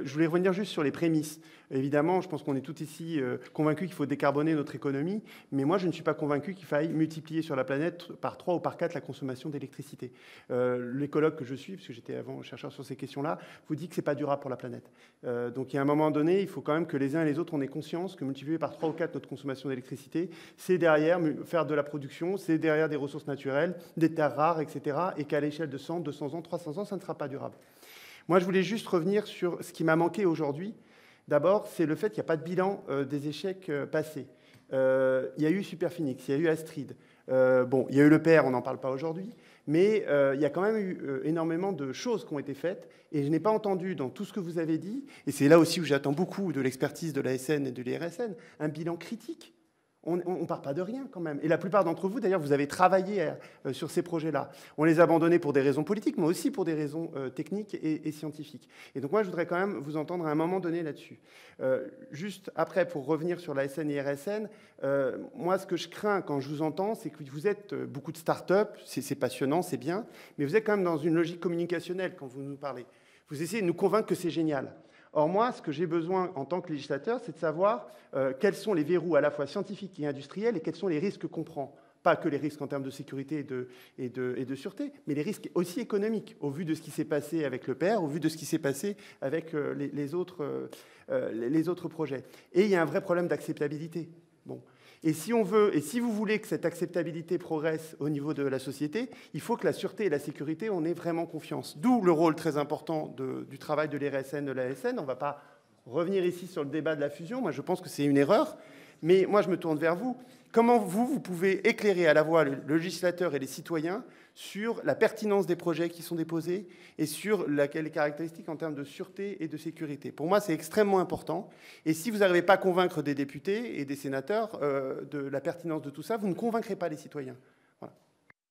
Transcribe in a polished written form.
je voulais revenir juste sur les prémices. Évidemment, je pense qu'on est tous ici convaincus qu'il faut décarboner notre économie, mais moi, je ne suis pas convaincu qu'il faille multiplier sur la planète par 3 ou par 4 la consommation d'électricité. L'écologue que je suis, parce que j'étais avant chercheur sur ces questions-là, vous dit que ce n'est pas durable pour la planète. Donc, il y a un moment donné, il faut quand même que les uns et les autres, on ait conscience que multiplier par 3 ou 4 notre consommation d'électricité, c'est derrière faire de la production, c'est derrière des ressources naturelles, des terres rares, etc., et qu'à l'échelle de 100, 200 ans, 300 ans, ça ne sera pas durable. Moi, je voulais juste revenir sur ce qui m'a manqué aujourd'hui. D'abord, c'est le fait qu'il n'y a pas de bilan des échecs passés. Il y a eu Superphénix, il y a eu Astrid. Bon, il y a eu le PR, on n'en parle pas aujourd'hui, mais il y a quand même eu énormément de choses qui ont été faites, et je n'ai pas entendu dans tout ce que vous avez dit, et c'est là aussi où j'attends beaucoup de l'expertise de l'ASN et de l'IRSN, un bilan critique. On ne part pas de rien quand même. Et la plupart d'entre vous, d'ailleurs, vous avez travaillé sur ces projets-là. On les a abandonnés pour des raisons politiques, mais aussi pour des raisons techniques et scientifiques. Et donc moi, je voudrais quand même vous entendre à un moment donné là-dessus. Juste après, pour revenir sur la SN et RSN, moi, ce que je crains quand je vous entends, c'est que vous êtes beaucoup de start-up, c'est passionnant, c'est bien, mais vous êtes quand même dans une logique communicationnelle quand vous nous parlez. Vous essayez de nous convaincre que c'est génial. Or, moi, ce que j'ai besoin en tant que législateur, c'est de savoir quels sont les verrous à la fois scientifiques et industriels et quels sont les risques qu'on prend. Pas que les risques en termes de sécurité et de sûreté, mais les risques aussi économiques, au vu de ce qui s'est passé avec le PR, au vu de ce qui s'est passé avec les autres projets. Et il y a un vrai problème d'acceptabilité. Bon. Et si vous voulez que cette acceptabilité progresse au niveau de la société, il faut que la sûreté et la sécurité, on ait vraiment confiance. D'où le rôle très important du travail de l'IRSN, de l'ASN. On ne va pas revenir ici sur le débat de la fusion. Moi, je pense que c'est une erreur. Mais moi, je me tourne vers vous. Comment vous pouvez éclairer à la fois le législateur et les citoyens sur la pertinence des projets qui sont déposés et sur les caractéristiques en termes de sûreté et de sécurité? Pour moi, c'est extrêmement important. Et si vous n'arrivez pas à convaincre des députés et des sénateurs de la pertinence de tout ça, vous ne convaincrez pas les citoyens.